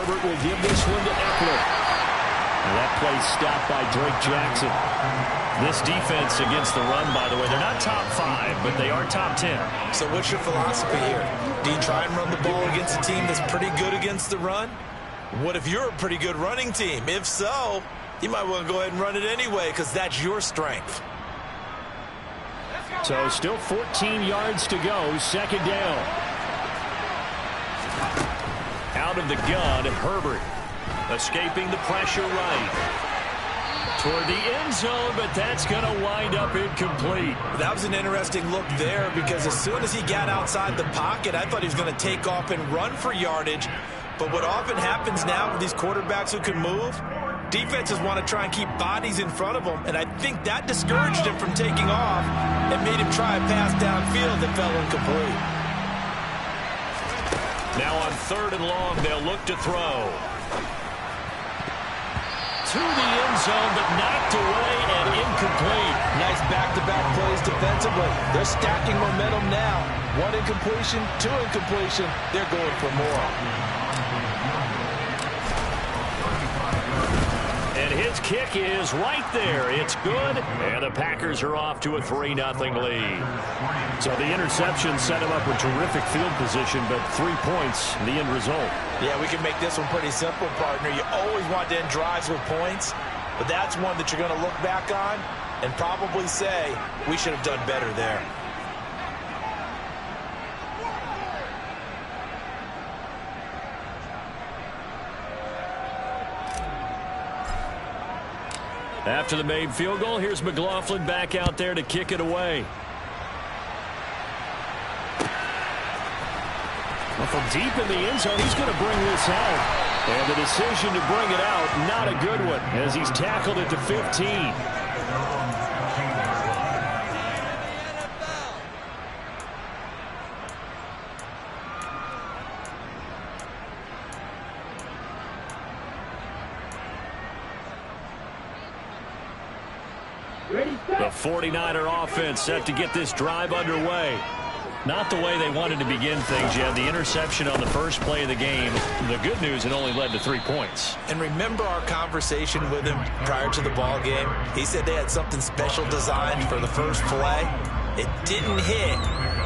Herbert will give this one to Eckler. And that play stopped by Drake Jackson. This defense against the run, by the way, they're not top 5, but they are top 10. So what's your philosophy here? Do you try and run the ball against a team that's pretty good against the run? What if you're a pretty good running team? If so, you might want to go ahead and run it anyway because that's your strength. So still 14 yards to go, second down. Out of the gun, Herbert escaping the pressure right. Toward the end zone, but that's going to wind up incomplete. That was an interesting look there because as soon as he got outside the pocket, I thought he was going to take off and run for yardage. But what often happens now with these quarterbacks who can move, defenses want to try and keep bodies in front of them, and I think that discouraged him from taking off and made him try a pass downfield that fell incomplete. Now on 3rd and long, they'll look to throw. To the end zone, but knocked away and incomplete. Nice back-to-back plays defensively. They're stacking momentum now. 1 incompletion, 2 incompletion. They're going for more. And his kick is right there. It's good. And the Packers are off to a 3-0 lead. So the interception set him up with terrific field position, but 3 points, the end result. Yeah, we can make this one pretty simple, partner. You always want to end drives with points, but that's one that you're going to look back on and probably say, we should have done better there. After the made field goal, here's McLaughlin back out there to kick it away. Well, from deep in the end zone, he's going to bring this out. And the decision to bring it out, not a good one, as he's tackled at the 15. The 49er offense set to get this drive underway. Not the way they wanted to begin things yet. The interception on the first play of the game. The good news, it only led to 3 points. And remember our conversation with him prior to the ball game? He said they had something special designed for the first play. It didn't hit.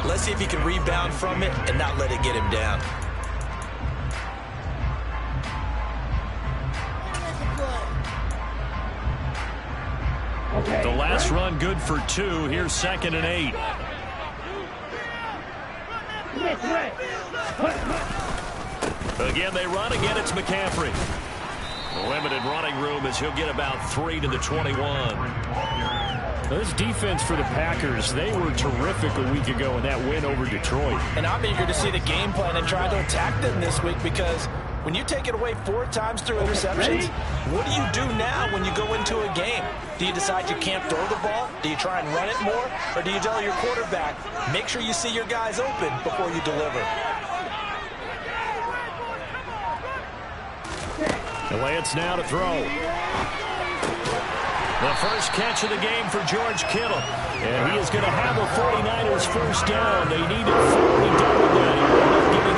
Let's see if he can rebound from it and not let it get him down. The last run good for 2. Here's 2nd and 8. Again, they run. Again, it's McCaffrey. Limited running room as he'll get about 3 to the 21. This defense for the Packers, they were terrific a week ago in that win over Detroit. And I'm eager to see the game plan and try to attack them this week because when you take it away 4 times through interceptions, what do you do now when you go into a game? Do you decide you can't throw the ball? Do you try and run it more? Or do you tell your quarterback, make sure you see your guys open before you deliver? Lance now to throw. The first catch of the game for George Kittle. And he is going to have a 49ers first down. They needed 4 to double that. He ended up giving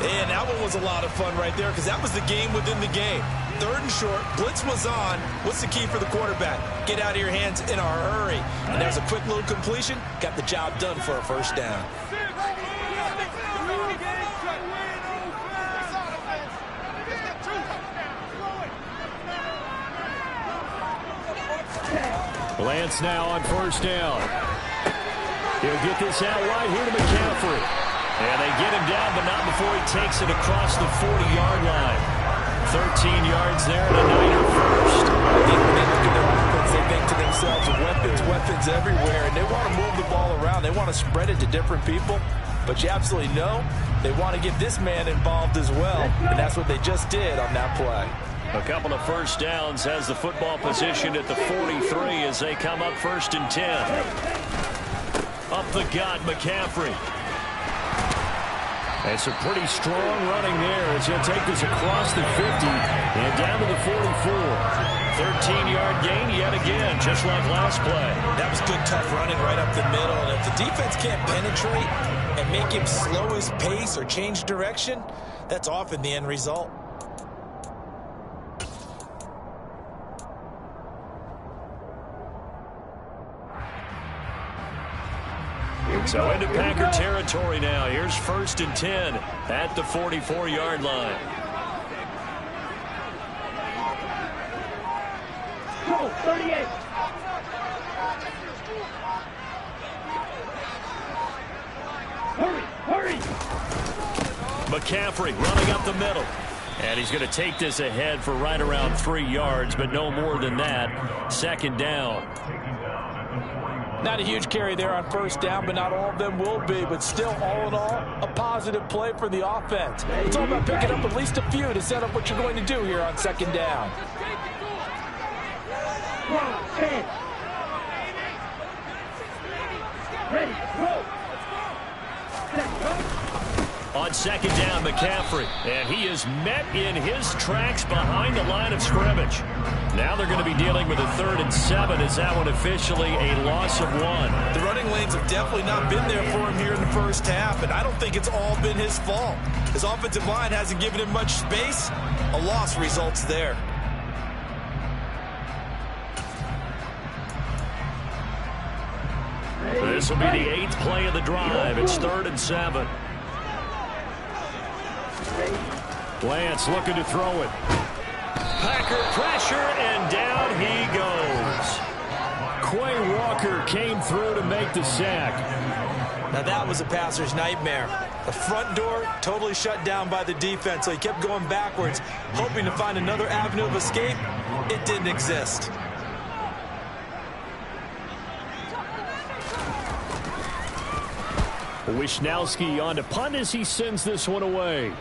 8. And that one was a lot of fun right there because that was the game within the game. 3rd and short, blitz was on. What's the key for the quarterback? Get out of your hands in a hurry. And there's a quick little completion. Got the job done for a first down. Lance now on first down. He'll get this out wide here to McCaffrey. And they get him down, but not before he takes it across the 40-yard line. 13 yards there and a Niner first. I think when they look at their offense, they think to themselves, weapons everywhere, and they want to move the ball around. They want to spread it to different people. But you absolutely know they want to get this man involved as well, and that's what they just did on that play. A couple of first downs has the football position at the 43 as they come up 1st and 10. Up the gut, McCaffrey. And some pretty strong running there as he'll take this across the 50 and down to the 44. 13-yard gain yet again, just like last play. That was good, tough running right up the middle. And if the defense can't penetrate, and make him slow his pace or change direction, that's often the end result. So into Packer territory now. Here's 1st and 10 at the 44-yard line. Go, 38. Hurry. McCaffrey running up the middle. And he's going to take this ahead for right around 3 yards, but no more than that. 2nd down. Not a huge carry there on 1st down, but not all of them will be. But still, all in all, a positive play for the offense. It's all about picking up at least a few to set up what you're going to do here on 2nd down. Ready, go. On 2nd down, McCaffrey. And he is met in his tracks behind the line of scrimmage. Now they're going to be dealing with a 3rd and 7. Is that one officially a loss of 1? The running lanes have definitely not been there for him here in the 1st half, and I don't think it's all been his fault. His offensive line hasn't given him much space. A loss results there. This will be the 8th play of the drive. It's 3rd and 7. Lance looking to throw it. Packer pressure, and down he goes. Quay Walker came through to make the sack. Now that was a passer's nightmare. The front door totally shut down by the defense, so he kept going backwards, hoping to find another avenue of escape. It didn't exist. Wishnowski on to punt as he sends this one away.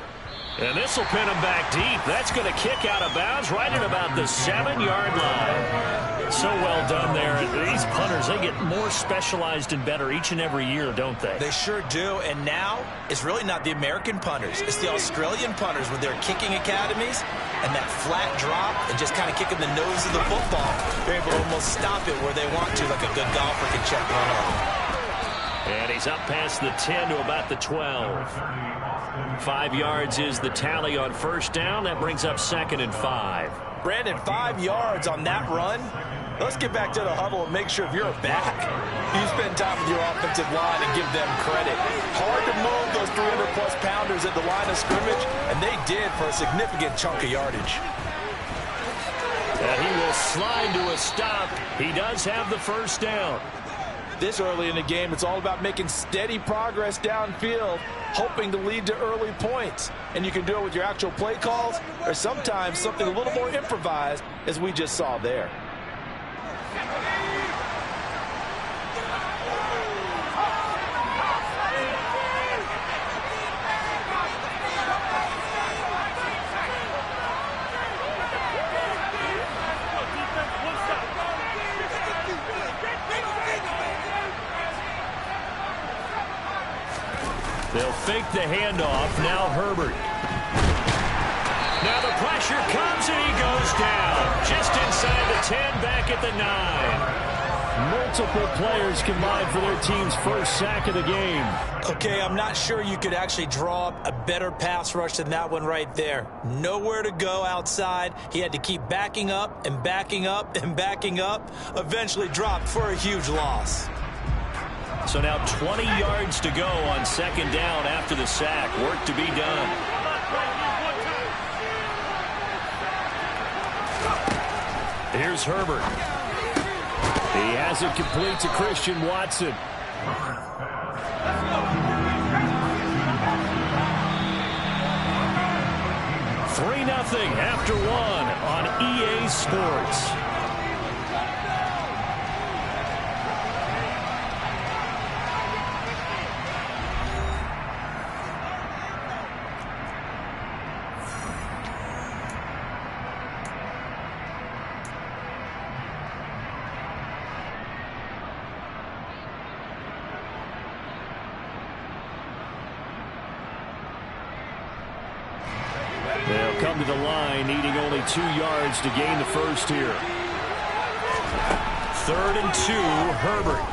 And this will pin him back deep. That's going to kick out of bounds right at about the 7-yard line. So well done there. These punters, they get more specialized and better each and every year, don't they? They sure do. And now it's really not the American punters. It's the Australian punters with their kicking academies and that flat drop and just kind of kicking the nose of the football. They're able to almost stop it where they want to, like a good golfer can check one up. And he's up past the 10 to about the 12. 5 yards is the tally on 1st down. That brings up 2nd and 5. Brandon, 5 yards on that run. Let's get back to the huddle and make sure if you're a back, you spend time with your offensive line and give them credit. Hard to move those 300-plus pounders at the line of scrimmage, and they did for a significant chunk of yardage. And he will slide to a stop. He does have the 1st down. This early in the game, it's all about making steady progress downfield, hoping to lead to early points. And you can do it with your actual play calls or sometimes something a little more improvised, as we just saw there. They'll fake the handoff. Now Herbert. Now the pressure comes and he goes down. Just inside the 10, back at the 9. Multiple players combined for their team's 1st sack of the game. Okay, I'm not sure you could actually draw up a better pass rush than that one right there. Nowhere to go outside. He had to keep backing up and backing up and backing up. Eventually dropped for a huge loss. So now 20 yards to go on 2nd down after the sack. Work to be done. Here's Herbert. He has it complete to Christian Watson. 3-0 after 1 on EA Sports. They'll come to the line, needing only 2 yards to gain the 1st here. 3rd and 2, Herbert.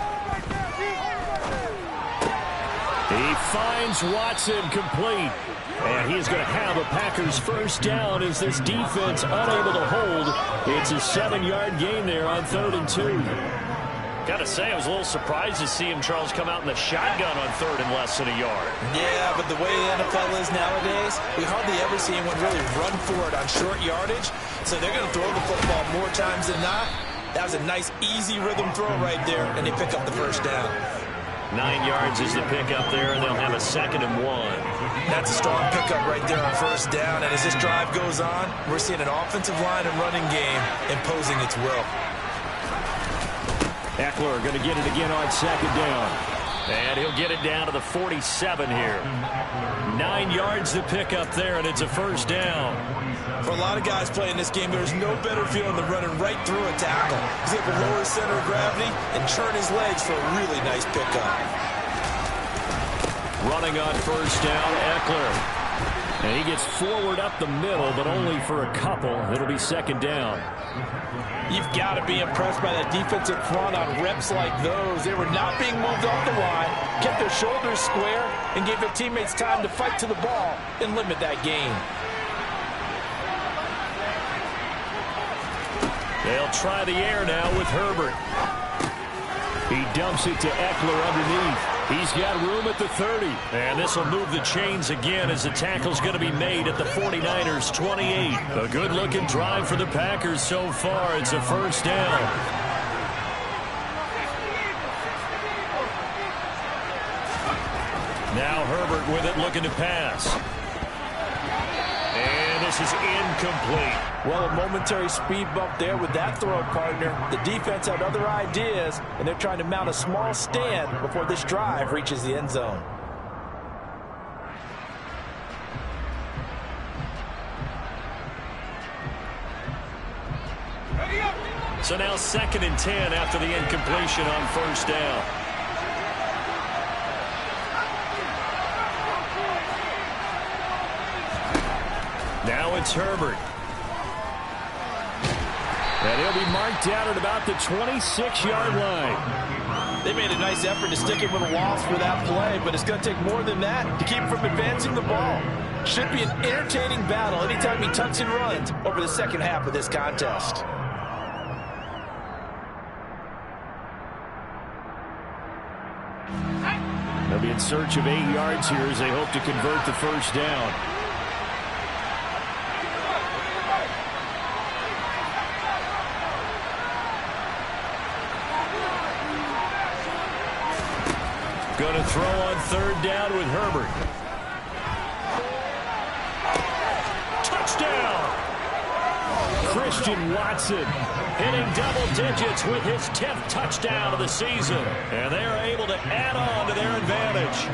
He finds Watson complete. And he's going to have a Packers first down as this defense unable to hold. It's a 7-yard gain there on 3rd and 2. Got to say, I was a little surprised to see him, Charles, come out in the shotgun on 3rd and less than a yard. Yeah, but the way the NFL is nowadays, we hardly ever see anyone really run for it on short yardage. So they're going to throw the football more times than not. That was a nice, easy rhythm throw right there, and they pick up the first down. 9 yards is the pickup there, and they'll have a 2nd and 1. That's a strong pickup right there on first down. And as this drive goes on, we're seeing an offensive line and running game imposing its will. Eckler going to get it again on 2nd down. And he'll get it down to the 47 here. 9 yards to pick up there, and it's a first down. For a lot of guys playing this game, there's no better feeling than running right through a tackle. He's able to lower his center of gravity and churn his legs for a really nice pickup. Running on first down, Eckler. And he gets forward up the middle, but only for a couple. It'll be 2nd down. You've got to be impressed by that defensive front on reps like those. They were not being moved off the line, kept their shoulders square, and gave their teammates time to fight to the ball and limit that gain. They'll try the air now with Herbert. He dumps it to Eckler underneath. He's got room at the 30. And this will move the chains again as the tackle's going to be made at the 49ers' 28. A good-looking drive for the Packers so far. It's a first down. Now Herbert with it, looking to pass. And this is incomplete. Well, a momentary speed bump there with that throw, partner. The defense had other ideas, and they're trying to mount a small stand before this drive reaches the end zone. So now 2nd and 10 after the incompletion on first down. Now it's Herbert. And he'll be marked down at about the 26-yard line. They made a nice effort to stick him with a loss for that play, but it's going to take more than that to keep him from advancing the ball. Should be an entertaining battle anytime he tucks and runs over the second half of this contest. They'll be in search of 8 yards here as they hope to convert the first down. Going to throw on 3rd down with Herbert. Touchdown! Christian Watson hitting double digits with his 10th touchdown of the season. And they are able to add on to their advantage.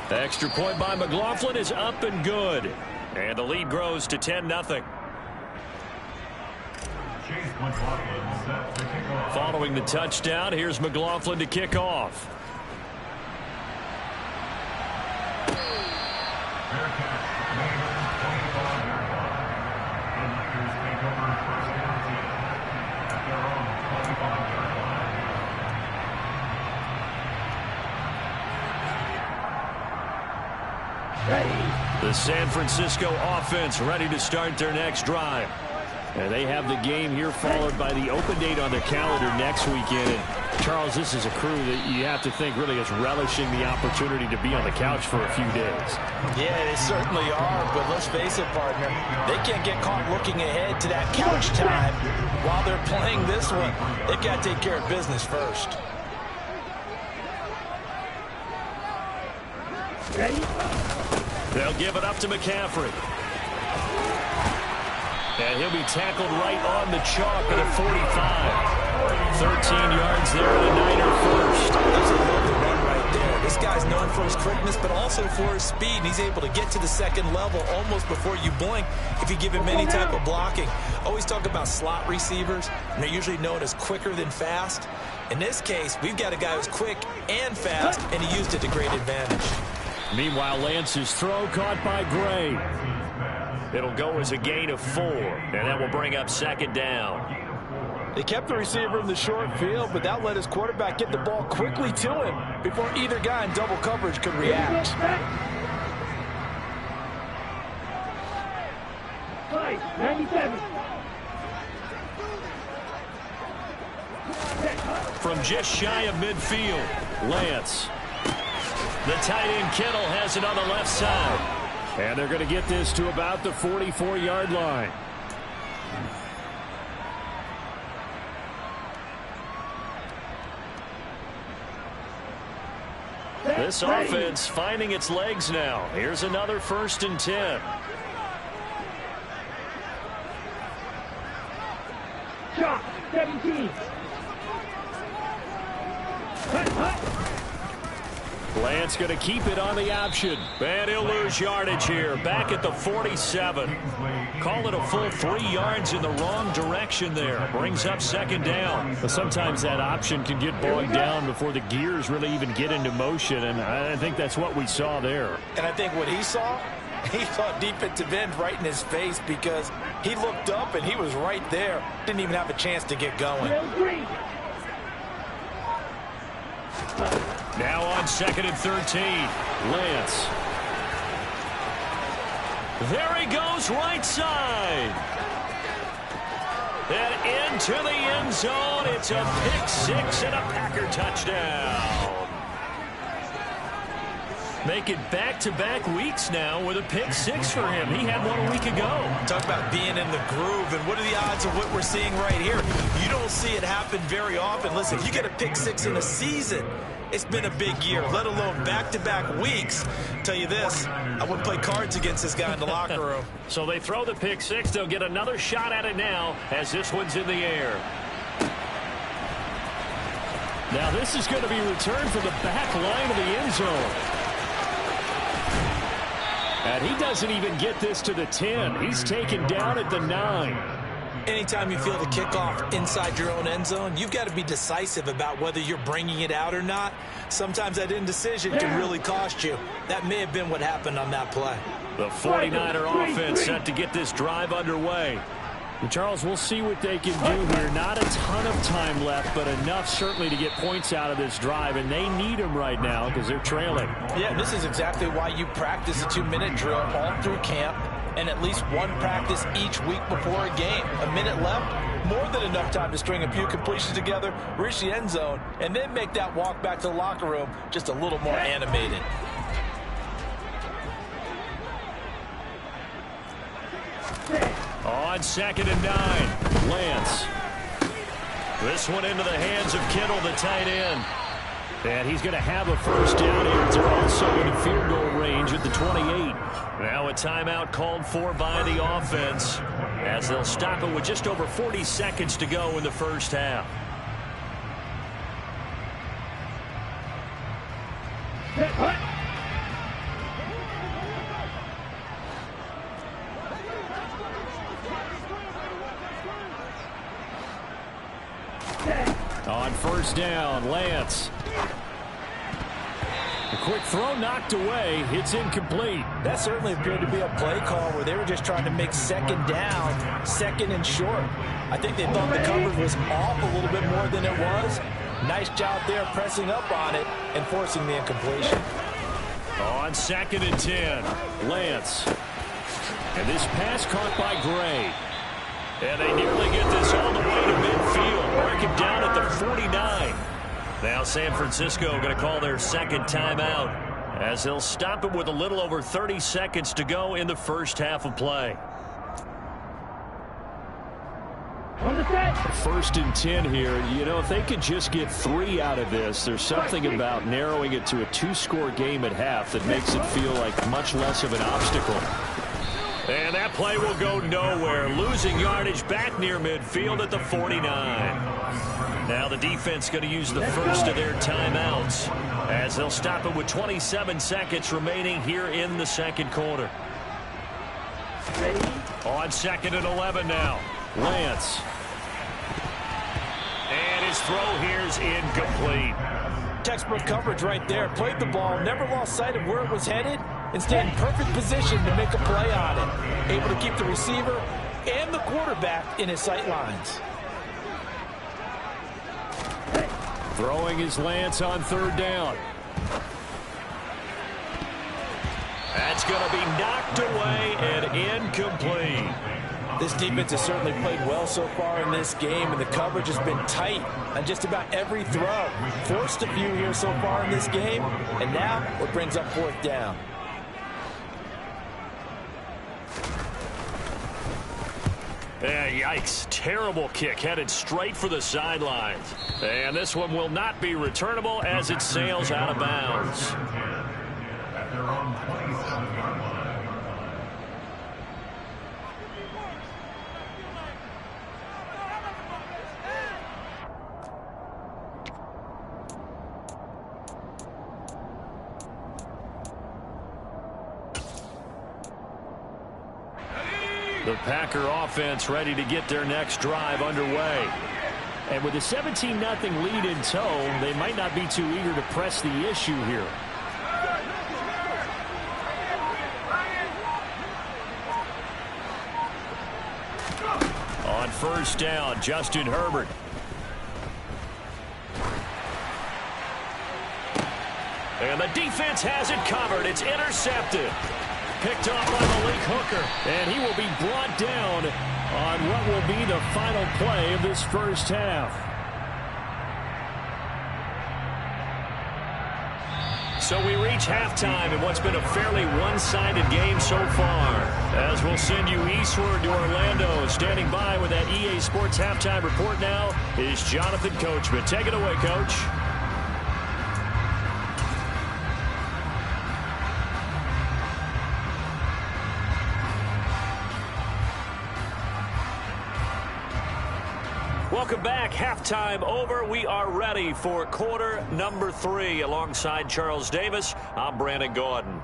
The extra point by McLaughlin is up and good. And the lead grows to 10-0. Following the touchdown, here's McLaughlin to kick off. The San Francisco offense ready to start their next drive. And they have the game here followed by the open date on their calendar next weekend. And Charles, this is a crew that you have to think really is relishing the opportunity to be on the couch for a few days. Yeah, they certainly are, but let's face it, partner. They can't get caught looking ahead to that couch time while they're playing this one. They've got to take care of business first. They'll give it up to McCaffrey. And he'll be tackled right on the chalk at a 45. 13 yards there at a Niner first. That's a lovely run right there. This guy's known for his quickness, but also for his speed. And he's able to get to the second level almost before you blink if you give him any type of blocking. Always talk about slot receivers, and they're usually known as quicker than fast. In this case, we've got a guy who's quick and fast, and he used it to great advantage. Meanwhile, Lance's throw caught by Gray. It'll go as a gain of 4, and that will bring up 2nd down. They kept the receiver in the short field, but that let his quarterback get the ball quickly to him before either guy in double coverage could react. Five, 97. From just shy of midfield, Lance. The tight end Kittle has it on the left side. And they're going to get this to about the 44-yard line. This offense finding its legs now. Here's another 1st and 10. Shot, 17. Lance going to keep it on the option. And he'll lose yardage here. Back at the 47. Call it a full 3 yards in the wrong direction there. Brings up 2nd down. But sometimes that option can get bogged down before the gears really even get into motion. And I think that's what we saw there. And I think what he saw defensive end right in his face because he looked up and he was right there. Didn't even have a chance to get going. Now on 2nd and 13, Lance. There he goes, right side. And into the end zone. It's a pick 6 and a Packer touchdown. Make it back-to-back weeks now with a pick 6 for him. He had one a week ago. Talk about being in the groove, and what are the odds of what we're seeing right here? You don't see it happen very often. Listen, if you get a pick 6 in a season, it's been a big year, let alone back-to-back weeks. Tell you this, I wouldn't play cards against this guy in the locker room. So they throw the pick 6. They'll get another shot at it now as this one's in the air. Now this is going to be returned from the back line of the end zone. And he doesn't even get this to the 10. He's taken down at the 9. Anytime you feel the kickoff inside your own end zone, you've got to be decisive about whether you're bringing it out or not. Sometimes that indecision can really cost you. That may have been what happened on that play. The 49er offense set to get this drive underway. And Charles, we'll see what they can do here. Not a ton of time left, but enough certainly to get points out of this drive, and they need them right now because they're trailing. Yeah, this is exactly why you practice a 2-minute drill all through camp and at least one practice each week before a game. A minute left, more than enough time to string a few completions together, reach the end zone, and then make that walk back to the locker room just a little more animated. On 2nd and 9, Lance. This one into the hands of Kittle, the tight end. And he's going to have a 1st down here. They're also in field goal range at the 28. Now a timeout called for by the offense as they'll stop it with just over 40 seconds to go in the 1st half. On 1st down, Lance. A quick throw knocked away. It's incomplete. That certainly appeared to be a play call where they were just trying to make 2nd down, 2nd and short. I think they thought the coverage was off a little bit more than it was. Nice job there pressing up on it and forcing the incompletion. On 2nd and 10, Lance. And this pass caught by Gray. And they nearly get this all the way to midfield. Break it down at the 49. Now San Francisco going to call their 2nd timeout as they'll stop it with a little over 30 seconds to go in the 1st half of play. On the set. 1st and 10 here. You know, if they could just get 3 out of this, there's something about narrowing it to a 2-score game at half that makes it feel like much less of an obstacle. And that play will go nowhere. Losing yardage back near midfield at the 49. Now the defense going to use the 1st of their timeouts as they'll stop it with 27 seconds remaining here in the 2nd quarter. On 2nd and 11 now, Lance. And his throw here's incomplete. Textbook coverage right there. Played the ball, never lost sight of where it was headed, and stayed in perfect position to make a play on it. Able to keep the receiver and the quarterback in his sight lines. Throwing his lance on third down. That's going to be knocked away and incomplete. This defense has certainly played well so far in this game, and the coverage has been tight on just about every throw. Forced a few here so far in this game, and now it brings up fourth down. Yeah, yikes. Terrible kick headed straight for the sidelines. And this one will not be returnable as it sails out of bounds. The Packer offense ready to get their next drive underway. And with a 17-0 lead in tow, they might not be too eager to press the issue here. On first down, Justin Herbert. And the defense has it covered. It's intercepted. Picked off by Malik Hooker. And he will be brought down on what will be the final play of this first half. So we reach halftime in what's been a fairly one-sided game so far. As we'll send you eastward to Orlando. Standing by with that EA Sports halftime report now is Jonathan Coachman. Take it away, Coach. Welcome back. Halftime over. We are ready for quarter number 3. Alongside Charles Davis, I'm Brandon Gordon.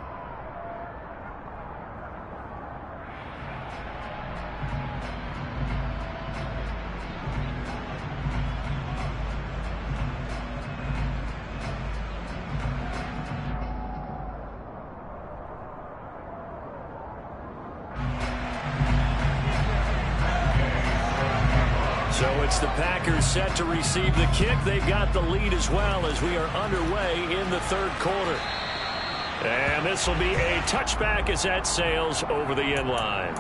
So it's the Packers set to receive the kick. They've got the lead as well as we are underway in the third quarter. And this will be a touchback as that sails over the end line.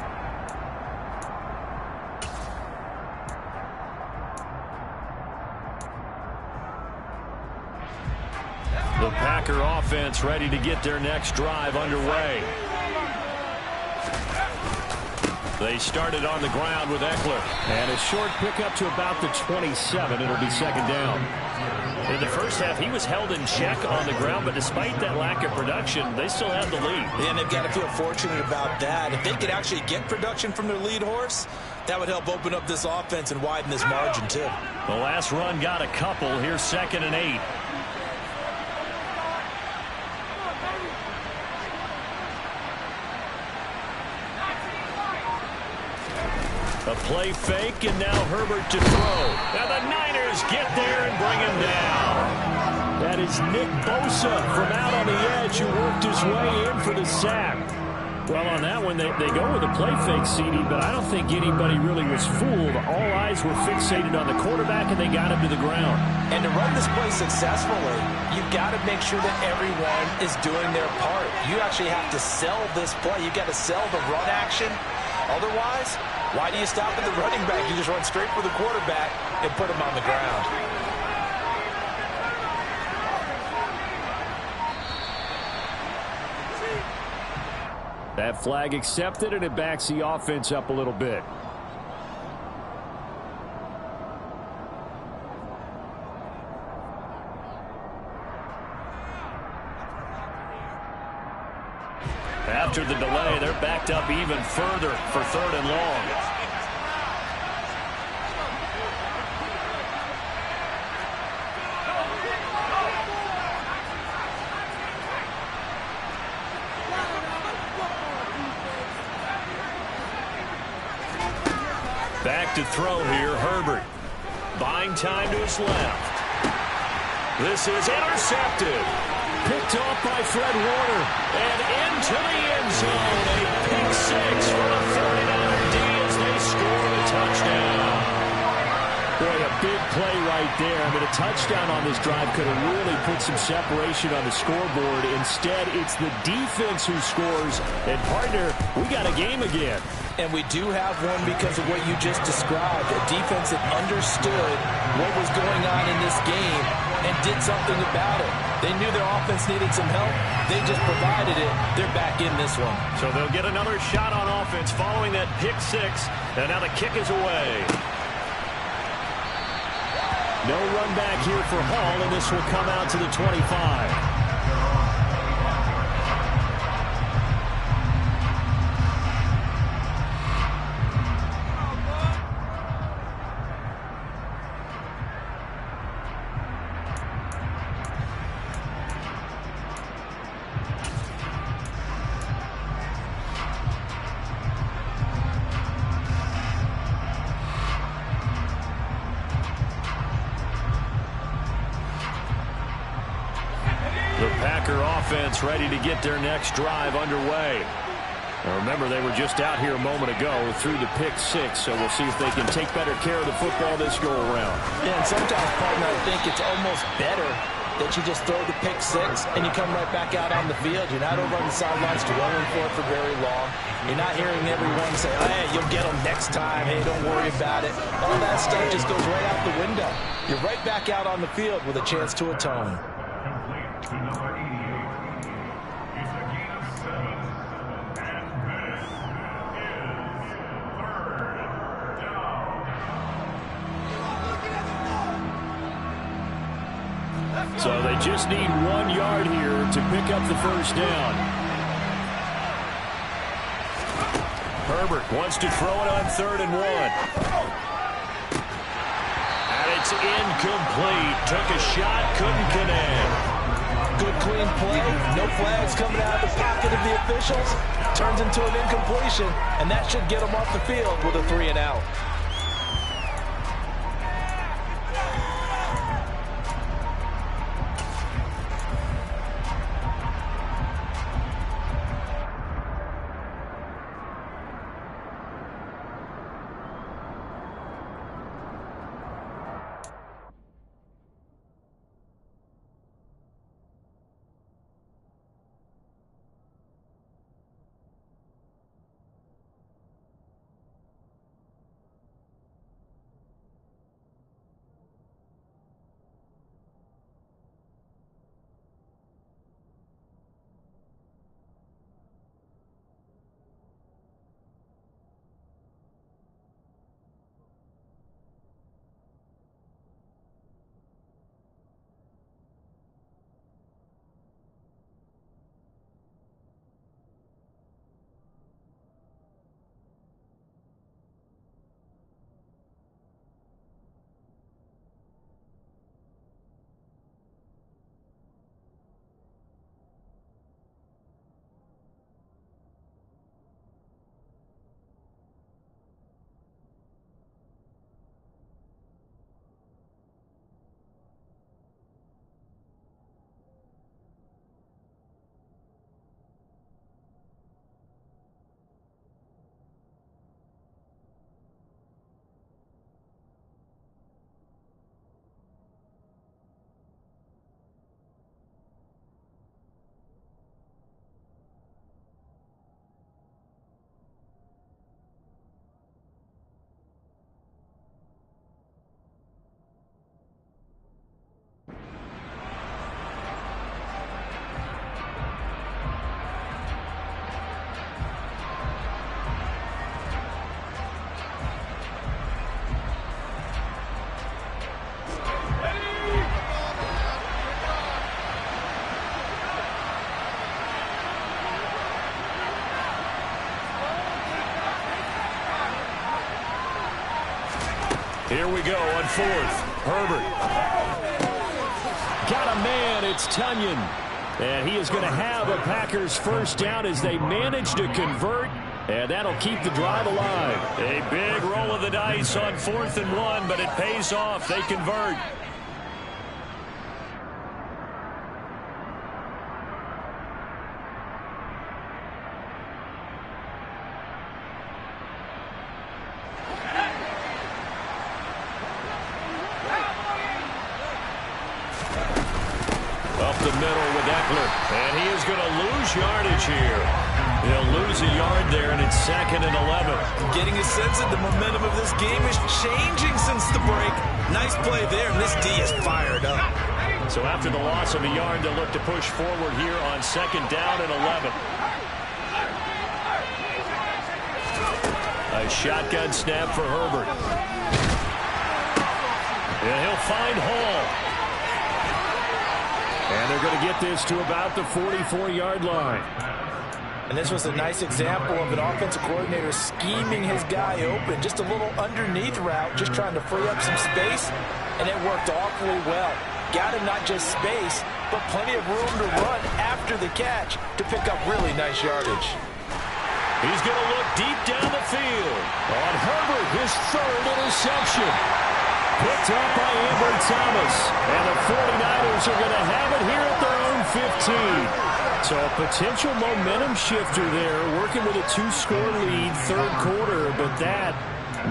The Packer offense ready to get their next drive underway. They started on the ground with Eckler. And a short pickup to about the 27. It'll be second down. In the first half, he was held in check on the ground, but despite that lack of production, they still have the lead. And they've got to feel fortunate about that. If they could actually get production from their lead horse, that would help open up this offense and widen this margin, too. The last run got a couple. Here's 2nd and 8. A play fake, and now Herbert to throw. And the Niners get there and bring him down. That is Nick Bosa from out on the edge who worked his way in for the sack. Well, on that one, they go with a play fake, CD, but I don't think anybody really was fooled. All eyes were fixated on the quarterback, and they got him to the ground. And to run this play successfully, you've got to make sure that everyone is doing their part. You actually have to sell this play. You've got to sell the run action. Otherwise, why do you stop at the running back? You just run straight for the quarterback and put him on the ground. That flag accepted, and it backs the offense up a little bit. After the delay, they're backed up even further for 3rd and long. Back to throw here, Herbert. Buying time to his left. This is intercepted. Picked off by Fred Warner. And into the end zone. A pick 6 for a 49er D as they score the touchdown. Boy, a big play right there. I mean, a touchdown on this drive could have really put some separation on the scoreboard. Instead, it's the defense who scores. And, partner, we got a game again. And we do have one because of what you just described. A defense that understood what was going on in this game and did something about it. They knew their offense needed some help. They just provided it. They're back in this one. So they'll get another shot on offense following that pick six. And now the kick is away. No run back here for Hall, and this will come out to the 25. The Packer offense ready to get their next drive underway. Now remember, they were just out here a moment ago through the pick six, so we'll see if they can take better care of the football this go-around. Yeah, and sometimes, partner, I think it's almost better that you just throw the pick six and you come right back out on the field. You're not over on the sidelines dwelling for it for very long. You're not hearing everyone say, oh, hey, you'll get them next time. Hey, don't worry about it. All that stuff just goes right out the window. You're right back out on the field with a chance to atone. So they just need 1 yard here to pick up the first down. Herbert wants to throw it on 3rd and 1. And it's incomplete. Took a shot, couldn't connect. Good clean play. No flags coming out of the pocket of the officials. Turns into an incompletion, and that should get them off the field with a 3 and out. Here we go on 4th. Herbert. Got a man. It's Tunyon. And he is going to have a Packers first down as they manage to convert. And that'll keep the drive alive. A big roll of the dice on 4th and 1, but it pays off. They convert. Up the middle with Eckler. And he is going to lose yardage here. He'll lose a yard there, and it's 2nd and 11. Getting a sense that the momentum of this game is changing since the break. Nice play there, and this D is fired up. So after the loss of a yard, they'll look to push forward here on 2nd down and 11. A shotgun snap for Herbert. And he'll find Hall. And they're going to get this to about the 44-yard line. And this was a nice example of an offensive coordinator scheming his guy open. Just a little underneath route, just trying to free up some space. And it worked awfully well. Got him not just space, but plenty of room to run after the catch to pick up really nice yardage. He's going to look deep down the field. On Herbert, his 3rd interception. Picked up by Amber Thomas. And the 49ers are going to have it here at their own 15. So a potential momentum shifter there, working with a 2-score lead, 3rd quarter, but that,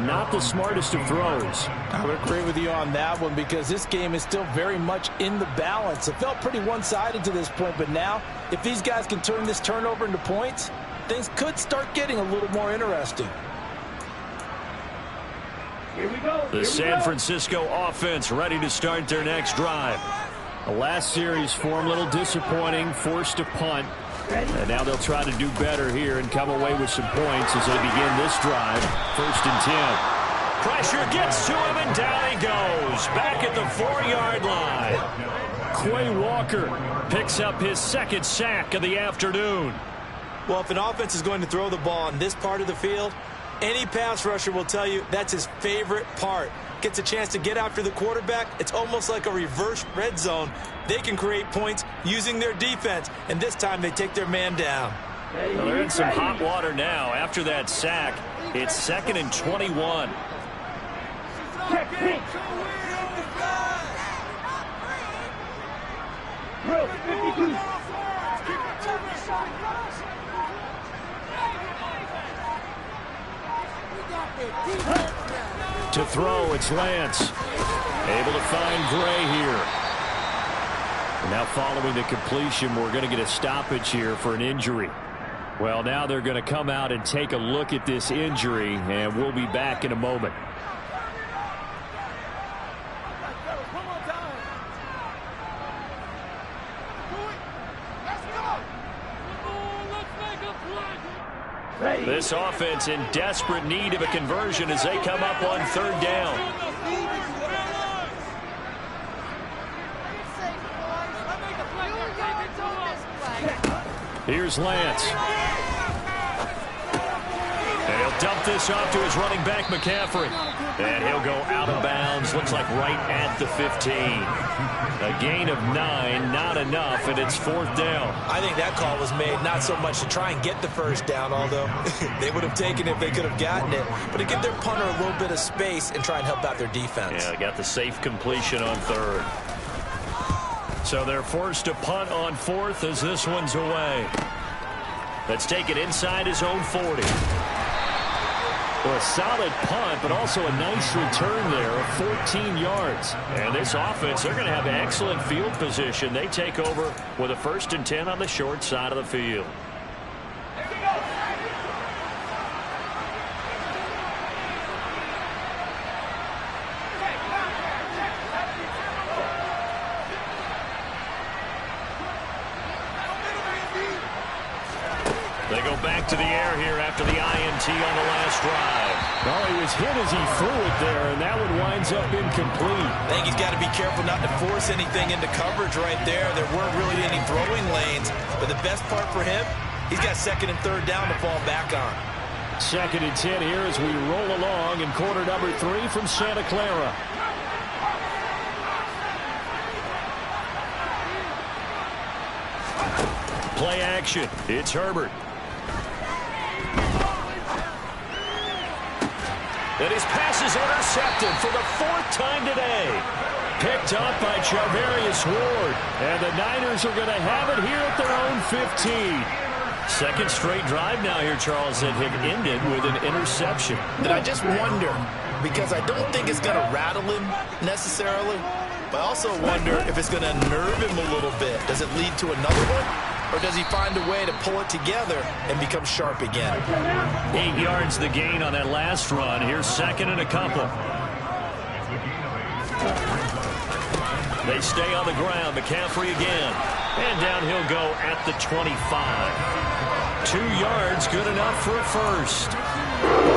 not the smartest of throws. I would agree with you on that one because this game is still very much in the balance. It felt pretty one-sided to this point, but now, if these guys can turn this turnover into points, things could start getting a little more interesting. Here we go. The San Francisco offense ready to start their next drive. The last series for them, a little disappointing, forced to punt. And now they'll try to do better here and come away with some points as they begin this drive. 1st and 10. Pressure gets to him, and down he goes. Back at the 4-yard line. Quay Walker picks up his 2nd sack of the afternoon. Well, if an offense is going to throw the ball on this part of the field, any pass rusher will tell you that's his favorite part. Gets a chance to get after the quarterback. It's almost like a reverse red zone. They can create points using their defense, and this time they take their man down. Well, they're in some hot water now. After that sack, it's 2nd and 21. Check pink. Drill 52. To throw, it's Lance. Able to find Gray here. And now following the completion, we're going to get a stoppage here for an injury. Well, now they're going to come out and take a look at this injury, and we'll be back in a moment. This offense in desperate need of a conversion as they come up on 3rd down. Here's Lance. And he'll dump this off to his running back, McCaffrey. And he'll go out of bounds, looks like right at the 15. A gain of 9, not enough, and it's 4th down. I think that call was made not so much to try and get the 1st down, although they would have taken it if they could have gotten it, but to give their punter a little bit of space and try and help out their defense. Yeah, got the safe completion on 3rd. So they're forced to punt on 4th as this one's away. Let's take it inside his own 40. Well, a solid punt, but also a nice return there of 14 yards. And this offense, they're going to have excellent field position. They take over with a 1st and 10 on the short side of the field. They go back to the air here after the INT on the last drive. Well, he was hit as he threw it there, and that one winds up incomplete. I think he's got to be careful not to force anything into coverage right there. There weren't really any throwing lanes, but the best part for him, he's got 2nd and 3rd down to fall back on. 2nd and 10 here as we roll along in quarter number 3 from Santa Clara. Play action. It's Herbert. And his pass is intercepted for the 4th time today. Picked up by Charvarius Ward. And the Niners are going to have it here at their own 15. 2nd straight drive now here, Charles, that have ended with an interception. And I just wonder, because I don't think it's going to rattle him necessarily, But I also wonder if it's going to unnerve him a little bit. Does it lead to another one? Or does he find a way to pull it together and become sharp again? 8 yards the gain on that last run. Here's second and a couple. They stay on the ground. McCaffrey again. And down he'll go at the 25. 2 yards, good enough for a first. We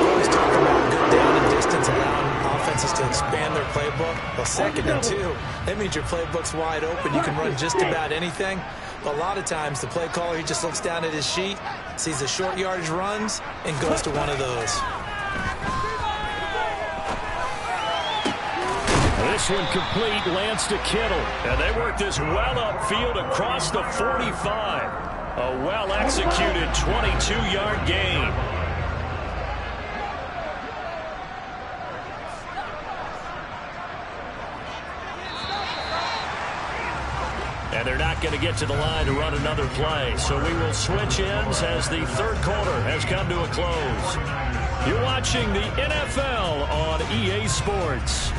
always talk about good down and distance, allowing offenses to expand their playbook. Well, 2nd and 2, that means your playbook's wide open. You can run just about anything. But a lot of times, the play caller, he just looks down at his sheet, sees the short yardage runs, and goes to one of those. This one complete, Lance to Kittle. And they work this well upfield across the 45. A well-executed 22-yard gain. And they're not going to get to the line to run another play. So we will switch ends as the third quarter has come to a close. You're watching the NFL on EA Sports.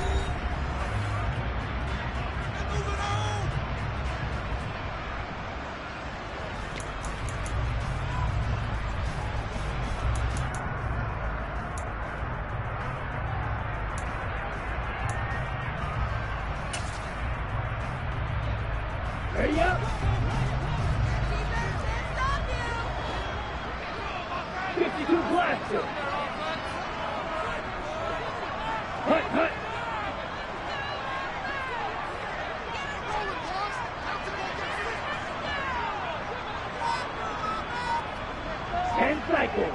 Ready up. 52 blaster. Hut, hut. And cycle.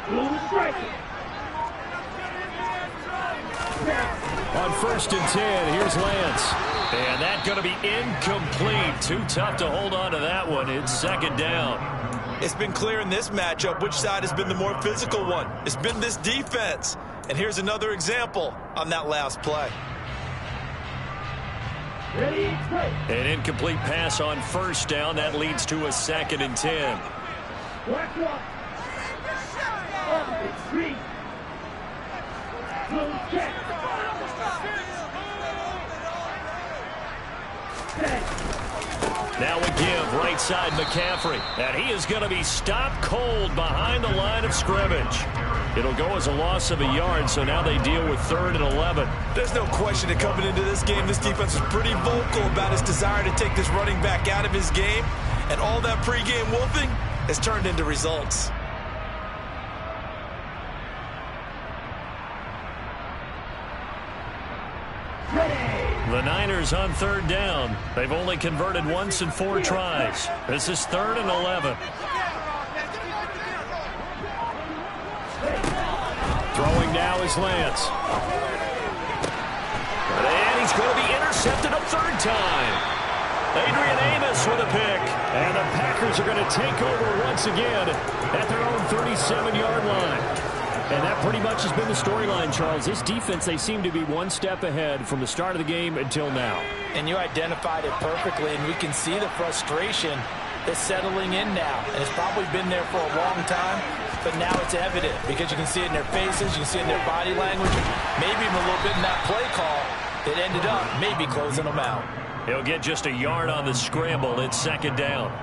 Blue striker. On 1st and 10, here's Lance. And that's going to be incomplete. Too tough to hold on to that one. It's 2nd down. It's been clear in this matchup which side has been the more physical one. It's been this defense. And here's another example on that last play. Ready, play. An incomplete pass on 1st down. That leads to a 2nd and 10. Black rock. On the street. Blue check. Now a give, right side McCaffrey. And he is going to be stopped cold behind the line of scrimmage. It'll go as a loss of a yard, so now they deal with 3rd and 11. There's no question that coming into this game, this defense was pretty vocal about his desire to take this running back out of his game. And all that pregame wolfing has turned into results. The Niners on 3rd down. They've only converted once in 4 tries. This is 3rd and 11. Throwing now is Lance. And he's going to be intercepted a 3rd time. Adrian Amos with a pick. And the Packers are going to take over once again at their own 37-yard line. And that pretty much has been the storyline, Charles. This defense, they seem to be one step ahead from the start of the game until now. And you identified it perfectly, and we can see the frustration that's settling in now. And it's probably been there for a long time, but now it's evident because you can see it in their faces, you can see it in their body language, maybe even a little bit in that play call that ended up maybe closing them out. He'll get just a yard on the scramble. It's 2nd down.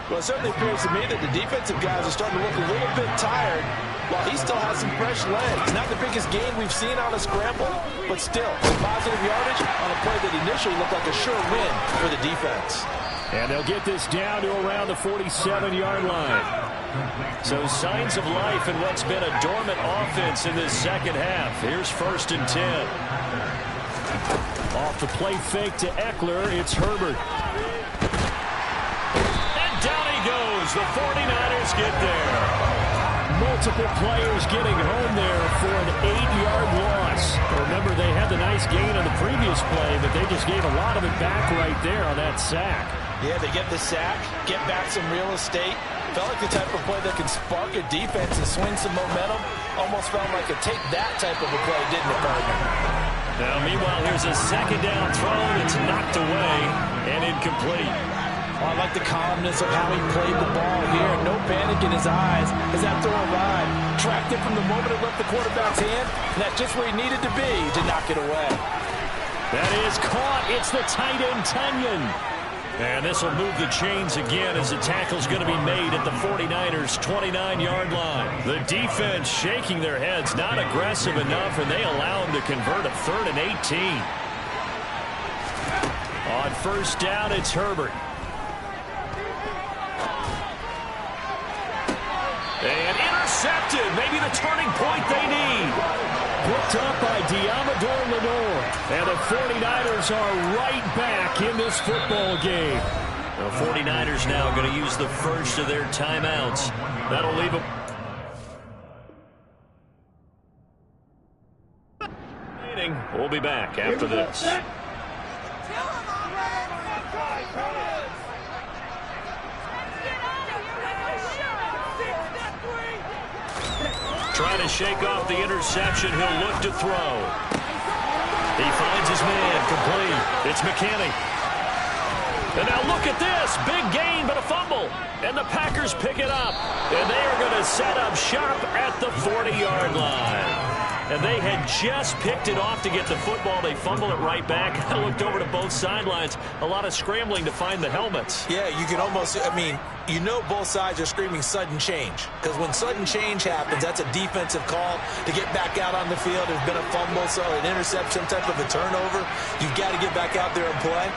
Well, it certainly appears to me that the defensive guys are starting to look a little bit tired while he still has some fresh legs. Not the biggest gain we've seen on a scramble, but still some positive yardage on a play that initially looked like a sure win for the defense. And they'll get this down to around the 47-yard line. So signs of life in what's been a dormant offense in this 2nd half. Here's 1st and 10. Off the play fake to Eckler, it's Herbert. And down he goes. The 49ers get there. Multiple players getting home there for an 8-yard loss. Remember, they had the nice gain on the previous play, but they just gave a lot of it back right there on that sack. Yeah, they get the sack, get back some real estate. Felt like the type of play that can spark a defense and swing some momentum. Almost felt like a take that type of a play, didn't it, Gardner? Now, meanwhile, here's a 2nd down throw that's knocked away and incomplete. I like the calmness of how he played the ball here. No panic in his eyes as that throw arrived. Tracked it from the moment it left the quarterback's hand, and that's just where he needed to be to knock it away. That is caught. It's the tight end, Tunyon. And this will move the chains again as the tackle's going to be made at the 49ers' 29-yard line. The defense shaking their heads, not aggressive enough, and they allow him to convert a 3rd and 18. On first down, it's Herbert. And intercepted. Maybe the turning point they need. Picked up by Diamador Lenore. And the 49ers are right back in this football game. The 49ers now going to use the first of their timeouts. That'll leave them. We'll be back after this. Trying to shake off the interception. He'll look to throw. He finds his man. Complete. It's McKinney. And now look at this. Big gain, but a fumble. And the Packers pick it up. And they are going to set up shop at the 40-yard line. And they had just picked it off to get the football. They fumble it right back. I looked over to both sidelines. A lot of scrambling to find the helmets. Yeah, you can almost, I mean, you know both sides are screaming sudden change. Because when sudden change happens, that's a defensive call to get back out on the field. There's been a fumble, so an interception, some type of a turnover. You've got to get back out there and play.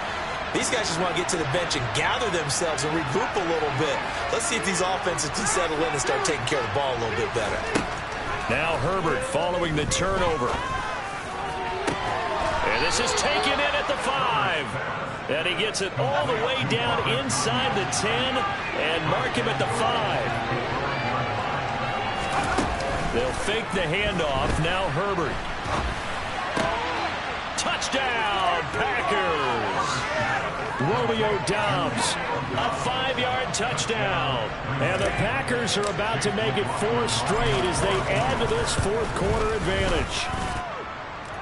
These guys just want to get to the bench and gather themselves and regroup a little bit. Let's see if these offenses can settle in and start taking care of the ball a little bit better. Now Herbert following the turnover. And this is taken in at the 5. And he gets it all the way down inside the 10 and mark him at the 5. They'll fake the handoff. Now Herbert. Touchdown, Packers. Romeo Doubs, a 5-yard touchdown. And the Packers are about to make it 4 straight as they add to this fourth quarter advantage.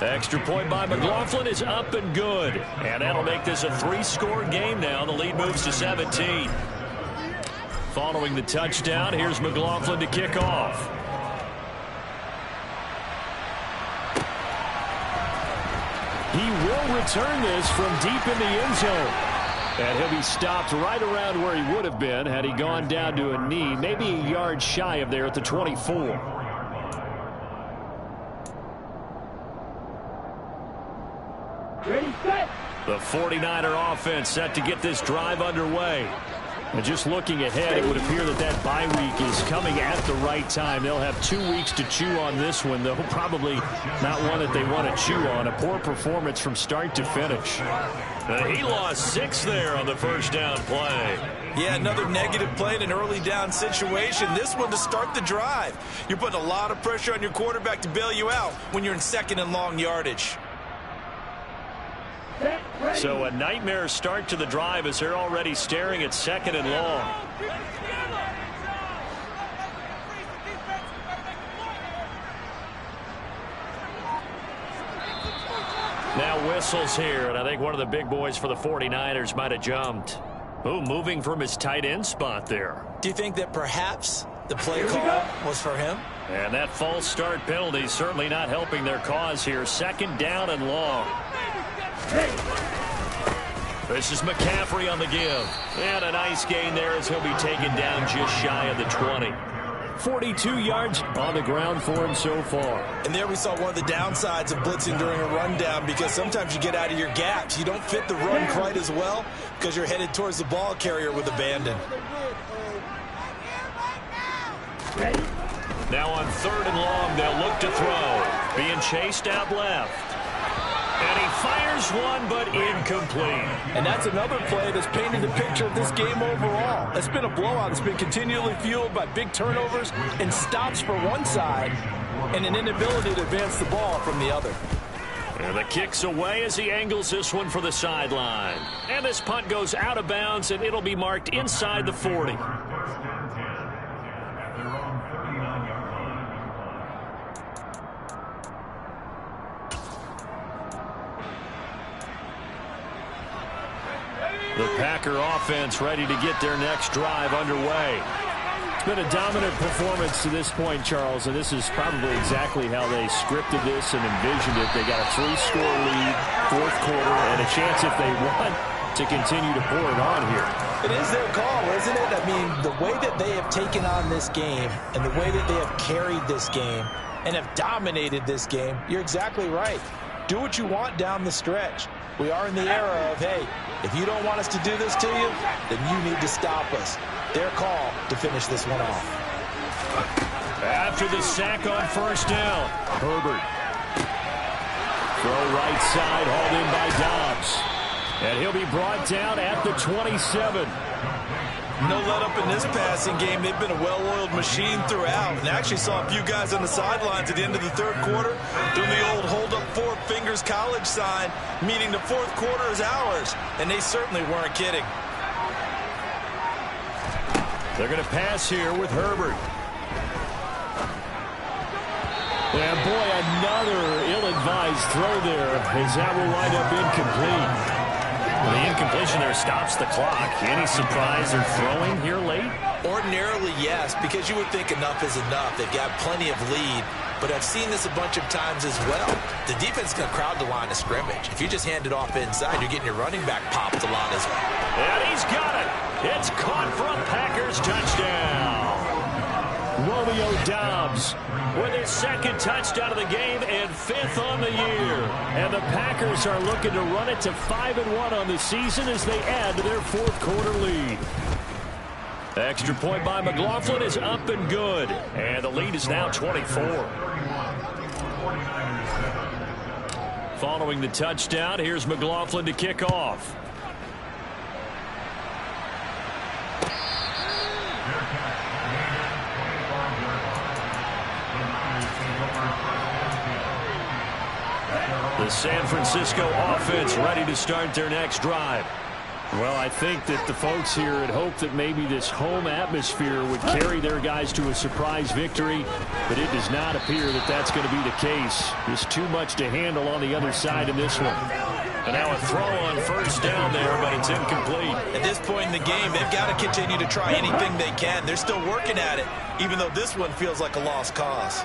Extra point by McLaughlin is up and good. And that'll make this a 3-score game now. The lead moves to 17. Following the touchdown, here's McLaughlin to kick off. He will return this from deep in the end zone. And he'll be stopped right around where he would have been had he gone down to a knee, maybe a yard shy of there at the 24. Ready, set. The 49er offense set to get this drive underway. And just looking ahead, it would appear that that bye week is coming at the right time. They'll have 2 weeks to chew on this one, though probably not one that they want to chew on. A poor performance from start to finish. He lost 6 there on the first down play. Yeah, another negative play in an early down situation. This one to start the drive. You're putting a lot of pressure on your quarterback to bail you out when you're in 2nd and long yardage. So a nightmare start to the drive as they're already staring at 2nd and long. Now whistles here, and I think one of the big boys for the 49ers might have jumped. Ooh, moving from his tight end spot there. Do you think that perhaps the play call was for him? And that false start penalty certainly not helping their cause here. 2nd down and long. This is McCaffrey on the give. And a nice gain there as he'll be taken down just shy of the 20. 42 yards on the ground for him so far. And there we saw one of the downsides of blitzing during a rundown, because sometimes you get out of your gaps. You don't fit the run quite as well because you're headed towards the ball carrier with abandon. Now on 3rd and long, they'll look to throw. Being chased out left. And he fires one, but incomplete. And that's another play that's painted the picture of this game overall. It's been a blowout. It's been continually fueled by big turnovers and stops for one side and an inability to advance the ball from the other. And the kick's away as he angles this one for the sideline. And this punt goes out of bounds, and it'll be marked inside the 40. The Packer offense ready to get their next drive underway. It's been a dominant performance to this point, Charles, and this is probably exactly how they scripted this and envisioned it. They got a 3-score lead, fourth quarter, and a chance if they want to continue to pour it on here. It is their call, isn't it? I mean, the way that they have taken on this game and the way that they have carried this game and have dominated this game, you're exactly right. Do what you want down the stretch. We are in the era of, hey, if you don't want us to do this to you, then you need to stop us. Their call to finish this one off. After the sack on first down, Herbert. Throw right side, hauled in by Dobbs. And he'll be brought down at the 27. No let up in this passing game. They've been a well-oiled machine throughout. And actually saw a few guys on the sidelines at the end of the third quarter doing the old hold up 4 fingers college sign, meaning the fourth quarter is ours. And they certainly weren't kidding. They're going to pass here with Herbert. And boy, another ill-advised throw there as that will wind up incomplete. Well, the incompletion there stops the clock. Any surprise they're throwing here late? Ordinarily, yes, because you would think enough is enough. They've got plenty of lead, but I've seen this a bunch of times as well. The defense is going to crowd the line of scrimmage. If you just hand it off inside, you're getting your running back popped a lot as well. And he's got it. It's caught for a Packers touchdown. Romeo Dobbs with his second touchdown of the game and 5th on the year. And the Packers are looking to run it to 5-1 on the season as they add to their fourth quarter lead. Extra point by McLaughlin is up and good. And the lead is now 24. Following the touchdown, here's McLaughlin to kick off. The San Francisco offense ready to start their next drive. Well, I think that the folks here had hoped that maybe this home atmosphere would carry their guys to a surprise victory, but it does not appear that that's going to be the case. There's too much to handle on the other side in this one. And now a throw on first down there, but it's incomplete. At this point in the game, they've got to continue to try anything they can. They're still working at it, even though this one feels like a lost cause.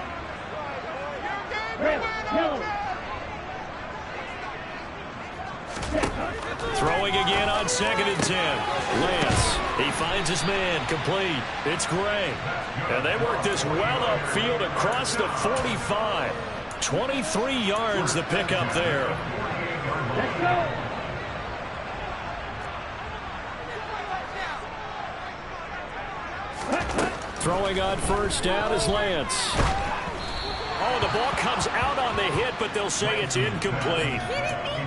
Throwing again on 2nd and 10. Lance, he finds his man, complete. It's Gray. And they work this well upfield across the 45. 23 yards the pickup there. Let's go. Throwing on first down is Lance. Oh, the ball comes out on the hit, but they'll say it's incomplete.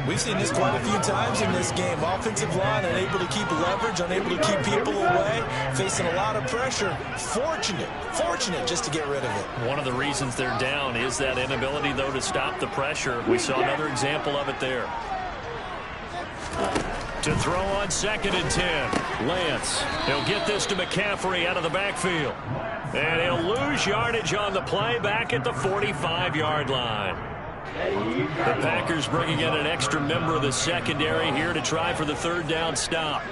We've seen this quite a few times in this game. Offensive line unable to keep leverage, unable to keep people away, facing a lot of pressure. Fortunate just to get rid of it. One of the reasons they're down is that inability, though, to stop the pressure. We saw another example of it there. To throw on 2nd and 10. Lance, he'll get this to McCaffrey out of the backfield. And he'll lose yardage on the play back at the 45-yard line. The Packers bringing in an extra member of the secondary here to try for the 3rd down stop.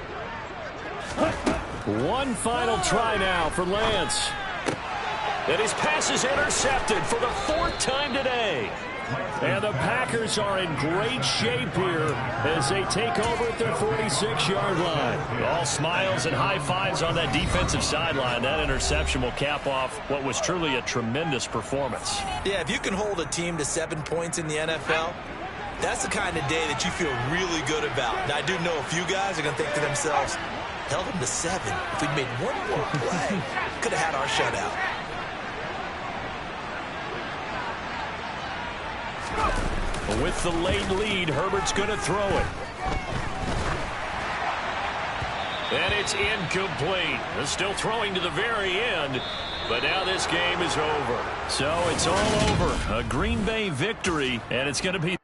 One final try now for Lance. And his pass is intercepted for the 4th time today. And the Packers are in great shape here as they take over at their 46-yard line. All smiles and high fives on that defensive sideline. That interception will cap off what was truly a tremendous performance. Yeah, if you can hold a team to 7 points in the NFL, that's the kind of day that you feel really good about. And I do know a few guys are going to think to themselves, held them to 7. If we'd made one more play, could have had our shutout. With the late lead, Herbert's going to throw it. And it's incomplete. They're still throwing to the very end, but now this game is over. So it's all over. A Green Bay victory, and it's going to be